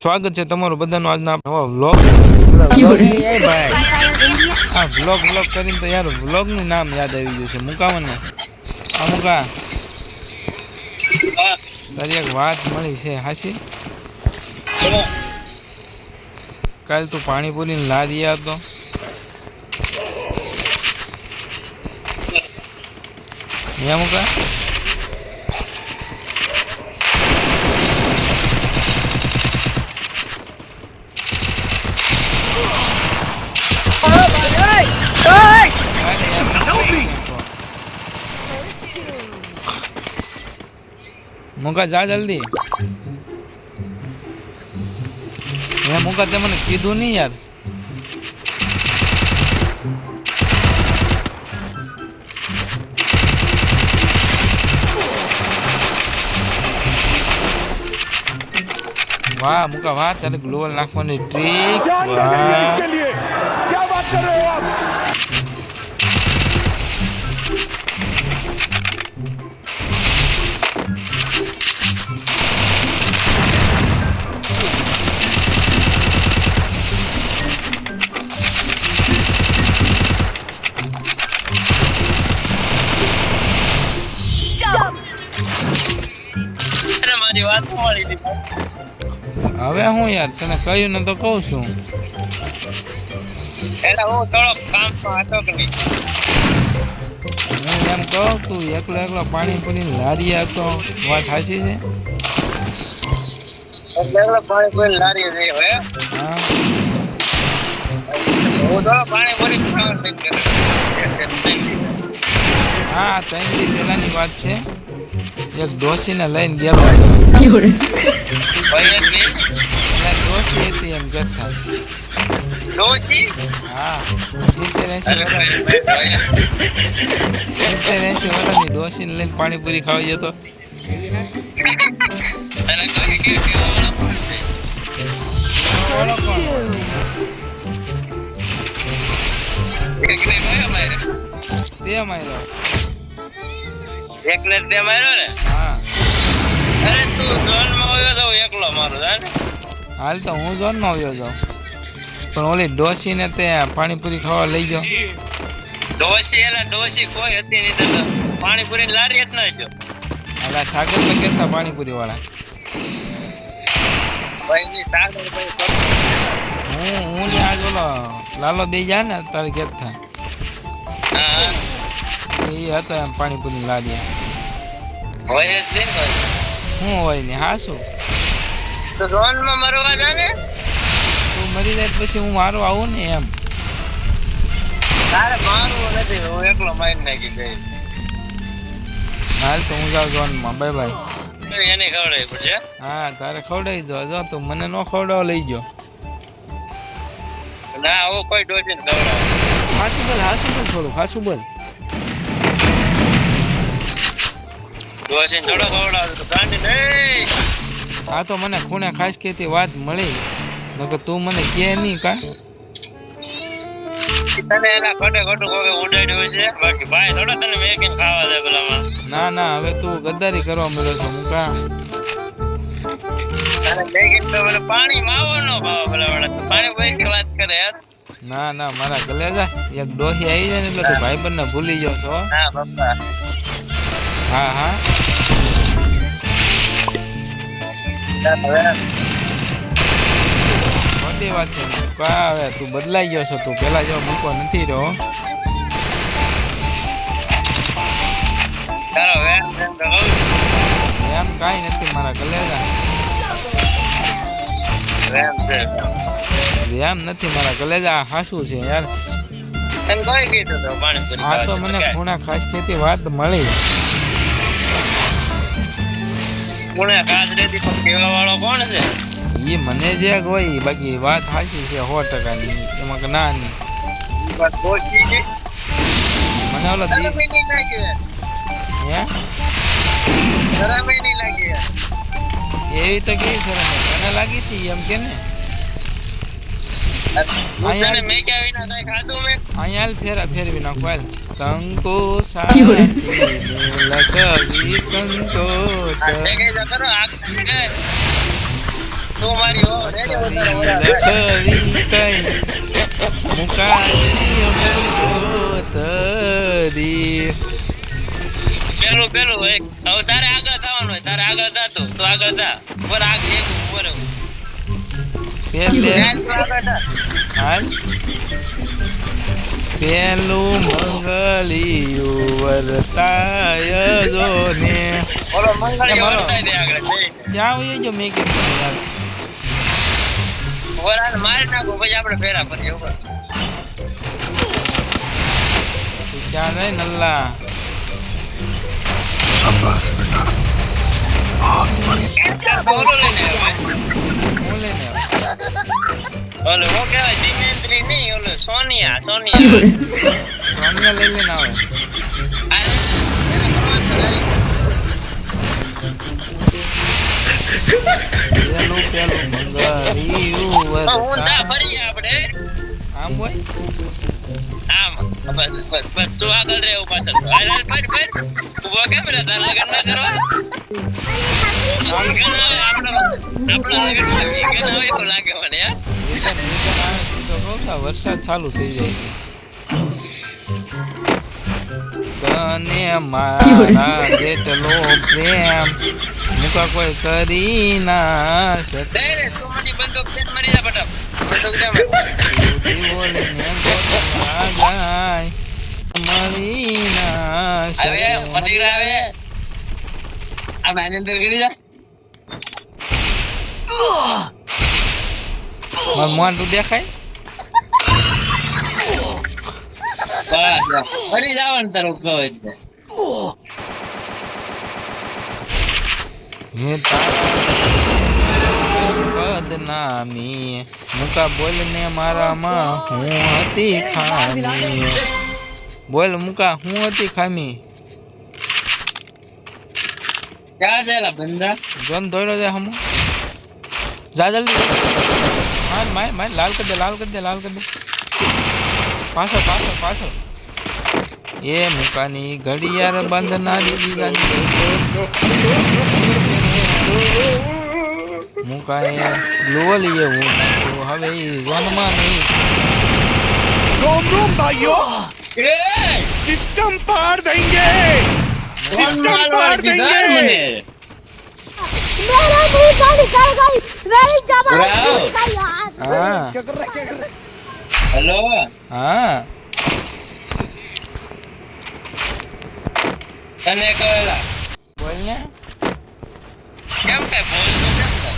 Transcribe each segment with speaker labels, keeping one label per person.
Speaker 1: સ્વાગત છે તમારું બધાનું આજના નવા વ્લોગ ભાઈ આ વ્લોગ કરીને તો યાર વ્લોગનું નામ યાદ આવી ગયું છે મુકાવન આ મુકા તારી એક વાત મળી છે હાસી કાલ તું પાણીપુરી લાદી હતો મુકા मुका जा जल्दी ये मुका ते मैंने कीधुं नहीं यार वाह मुका वाह तेरे ग्लोबल नाखवानी ट्रिक वाह क्या बात कर रहे हो आप હવે હું યાર તને કહ્યું ને તો કહું છું
Speaker 2: એલા હું થોડો કામ હતો કે નહીં
Speaker 1: હું એમ કહું તું એકલો પાણીપુરી લારી હતો વાત સાચી છે
Speaker 2: એકલો પાણીપુરી લારી છે હવે
Speaker 1: હા
Speaker 2: હું થોડો પાણીપુરી ખાવાનું થઈ
Speaker 1: હા 3 દી પહેલાની વાત છે એક ડોસીને લઈને ગયેલો હતો ડોસી હતી એમ કહેતા
Speaker 2: ડોસી
Speaker 1: હા 70-80 વર્ષની ડોસીને લઈને પાણીપુરી ખાવા જતો
Speaker 2: એકલે તે માર્યો ને
Speaker 1: હા
Speaker 2: અરે તું ઝોન માં આવ્યો તો એકલો મારો જાને
Speaker 1: હાલ તો હું ઝોન માં આવ્યો જાઉં પણ ઓલી ડોસી ને તે પાણીપુરી ખાવા લઈ ગયો
Speaker 2: ડોસી કોઈ હતી નહીં તો પાણીપુરી લારી જ ન જો
Speaker 1: અલા સાગર ને કેતા પાણીપુરી વાળા
Speaker 2: ભાઈ ની સાગર ભાઈ
Speaker 1: હું ને આજ ઓલો લાલો દઈ જા ને તારે કેતા
Speaker 2: હા
Speaker 1: એ હતા એમ પાણીપુરી લાડી
Speaker 2: હોય જ નહીં
Speaker 1: હું હોય ને હા શું
Speaker 2: તો ઝોન માં મરવા જાને
Speaker 1: તું મરી જાય પછી હું મારો આવું ને એમ
Speaker 2: તારે મારવું નથી હું એકલો મારી નાખી ગઈ
Speaker 1: હાલ તો હું જાઉં ઝોનમાં બાય બાય
Speaker 2: એને ખવડાવી પડશે
Speaker 1: હા તારે ખવડાવી જો તું મને નો ખવડાવ લઈ ગયો
Speaker 2: ના હું કોઈ ડોસી ને ખવડાવ
Speaker 1: હાચું બોલ થોડું હાચું બોલ
Speaker 2: ડોસી ને થોડો ખવડાવ તો ગાંડી નહીં
Speaker 1: આ તો મને ખૂણે ખાસ કેતી વાત મળી નકર તું મને કે નહીં કા
Speaker 2: તને એના ખોટું કોઈ ઉડાડ્યું છે બાકી ભાઈ થોડો તને મેકીને ખાવા દે પેલામાં
Speaker 1: ના હવે તું ગદ્દારી કરવા મળ્યો છો મુકા
Speaker 2: તને મેકીને તો પેલા પાણી માવો નો ખાવા પેલા વડા પાણી ભાઈ ની વાત કરે યાર
Speaker 1: ના મારા ગલેજા એક ડોહી આવી જાય ને એટલે તું ભાઈબંધ ને ભૂલી જાવ છો
Speaker 2: હા પપ્પા
Speaker 1: હા મોટી વાત છે કા હવે તું બદલાઈ ગયો છો તું પેલા જેવો મૂકો નથી રહ્યો
Speaker 2: તારો
Speaker 1: એમ કાંઈ નથી મારા ગલેજા એમ નથી મારા ગલેજા હાસું છે યાર
Speaker 2: તને કોઈ કીધું તો પાણીપુરી
Speaker 1: આ તો મને ખૂણા ખાસ ખેતી વાત મળી
Speaker 2: ખૂણે ખાસ રેતી પણ કેવા વાળો કોણ છે
Speaker 1: એ મને જે હોય બાકી વાત સાચી છે 100% ની એમાં કે ના નહીં
Speaker 2: બસ ડોસી છે
Speaker 1: મને ઓલો
Speaker 2: શરમ નહીં લાગે
Speaker 1: હે
Speaker 2: શરમ નહીં લાગે
Speaker 1: એવી તો કેવી શરમ મને લાગી હતી એમ કે ને
Speaker 2: તને મેં ક્યાં વિના કઈ ખાધું મેં
Speaker 1: અહીંયા હાલ ફેરવી નાખો હાલ કંકો સાથી લખવી કંકો
Speaker 2: આ કઈ કરો આ તું મારી હો રેડી વધારે વધારે
Speaker 1: લખરી કઈ મુકાઈ તરી
Speaker 2: પેલું એક હવે તારે આગળ થવાનું હોય તારે આગળ જા તું આગળ જા ઉપર આગ એક ઉપર
Speaker 1: પેલે
Speaker 2: આગળ જા
Speaker 1: હાલ પેલું મંગલિયું વર્તાય જો ને
Speaker 2: બોલો મંગળી વર્તાઈ દે આગળ
Speaker 1: ક્યાં હોય જો મેં કીધું યાર
Speaker 2: ઓરાને મારી નાખો પછી આપણે ફેરા કરીએ ઉપર
Speaker 1: તું ક્યાં જાય નલ્લા
Speaker 3: शाबाश बेटा बहुत बढ़िया
Speaker 2: બોલો લઈને
Speaker 1: બોલે ને
Speaker 2: ઓલો હું કહેવાય દિમેન્દ્રી નહીં ઓલો સોનિયા
Speaker 1: રમ્યા લઈ લેને આવે પેલું મંગલિયું
Speaker 2: હું ના
Speaker 1: વર્તાય
Speaker 2: ફરીએ આપણે
Speaker 1: આમ હોય
Speaker 2: આમ બસ તું આગળ રહે ઉભા થતો હાલ ફરી ઉભો કેમ રે તાર લગન ના કરવા લાગે મને યાર
Speaker 1: વરસાદ ચાલુ થઈ જાય તને મારા જેટલો પ્રેમ મુકા કોઈ કરી ના શકે
Speaker 2: તું મને બંદૂક છે મરી જા બટા બંદૂક દે મને
Speaker 1: બોલીને ગોતવા જાય મળી ના
Speaker 2: હવે
Speaker 1: શકે
Speaker 2: મટી આવે આ માની અંદર ગડી જા
Speaker 1: માર મોઢું દેખાય
Speaker 2: બસ મરી જાવ ને તારું કહો એટલે
Speaker 1: હે તારા બદનામી મુકા બોલ ને મારામાં હું હતી ખામી બોલ મુકા હું હતી ખામી
Speaker 2: ક્યાં છે બંદા
Speaker 1: જોન દોડ્યો જાય હમ જા જલ્દી માર માર માર લાલ કર દે પાછળ એ મુકાની ઘડિયાળ બંધનારી દીવાની મુકાએ લોલીએ હું હવે વનમાં નહીં
Speaker 3: रोम रोम भाइयों
Speaker 2: એ
Speaker 3: सिस्टम पार देंगे
Speaker 2: કોણ મારવા દીધા મને
Speaker 4: मेरा मुंह का निकल गई नहीं जमा
Speaker 2: ब्रावो।
Speaker 4: यार
Speaker 1: હા
Speaker 2: હેલો
Speaker 1: હા
Speaker 2: તને કહેલા
Speaker 1: બોલ ને
Speaker 2: કેમ કે બોલતો કેમ કે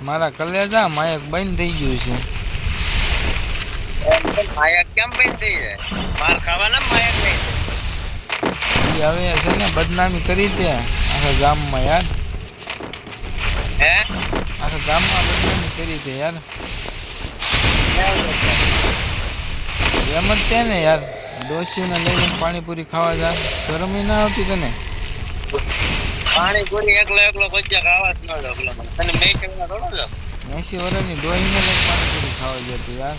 Speaker 1: મારા કલેજા માયક બંધ થઈ ગયું છે
Speaker 2: માયક કેમ બંધ થઈ જાય માર ખાવાના માયક નહીં
Speaker 1: ઈ હવે છે ને બદનામી કરી દે આખા ગામમાં યાર
Speaker 2: હે
Speaker 1: આખા ગામમાં બદનામી કરી દે યાર એમ જ તે ને યાર દોસ્તીઓને લઈને પાણીપુરી ખાવા જા શરમ ના આવતી તને
Speaker 2: પાણીપુરી એકલો પછી ખાવા જ ન દો એકલો મને તને મેં કેવા થોડો છો
Speaker 1: 80 વર્ષની ડોહીને લઈને પાણીપુરી ખાવા જતી યાર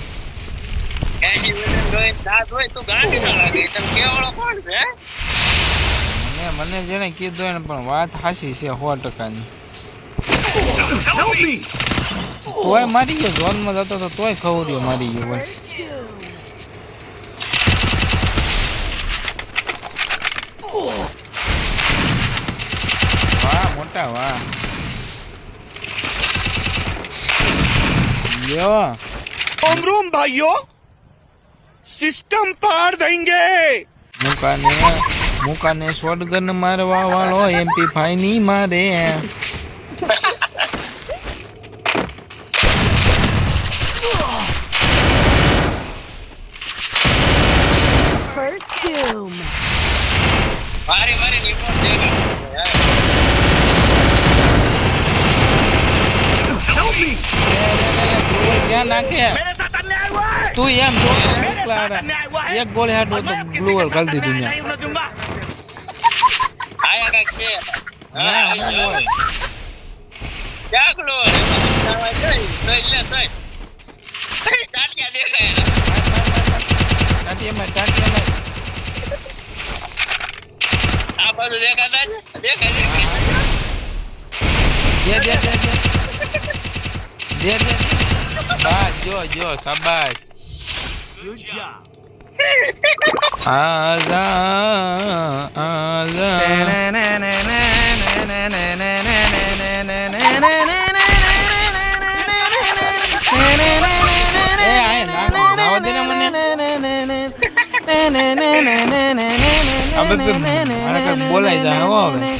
Speaker 2: કેસી વેલન જોઈ દાંત હોય તું ગાંડી ન લાગે તને કેવળો કોણ છે
Speaker 1: મને જેને કીધું એને પણ વાત હાચી છે 100%ની તોય મારી ગયો ઝોનમાં જતો તો તોય ખવડ્યો મારી ગયો બોલ વાહ મોટા વાહ યો
Speaker 3: रोम रोम भाइयों सिस्टम पार देंगे
Speaker 1: મુકાને શોટગન મારવા વાળો MP5 ની મારે
Speaker 4: first doom
Speaker 2: મારી રિમોટ દેगा
Speaker 1: ક્યાં નાખે તું એમ જો એક ગોળી હાટો તો ગ્લુઅલ કરી દીધું ત્યાં
Speaker 2: આયા કાક છે
Speaker 1: ના હું હોય
Speaker 2: જાગલો જોઈ લે જોઈ તાટિયા દેખાય
Speaker 1: ટાટીએમાં
Speaker 2: આ બધું દેખાતા છે દેખાય
Speaker 1: દે દે દે બસ જો જો શાબાશ આજા એ આય નાવ દે ને મને બોલાઈ જાય હો હવે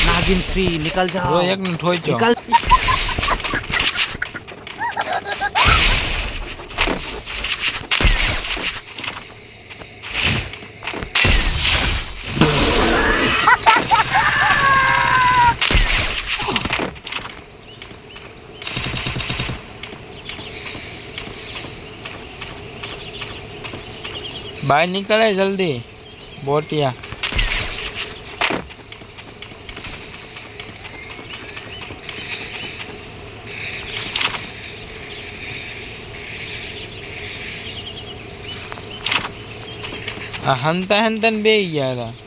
Speaker 5: नागिन 3 निकल
Speaker 1: જો
Speaker 5: जाओ
Speaker 1: એક ને ઠોચ્યો
Speaker 5: निकल
Speaker 1: બહાર નીકળે જલ્દી બોટિયા આ હંતા હંતા ને બે ગયા હતા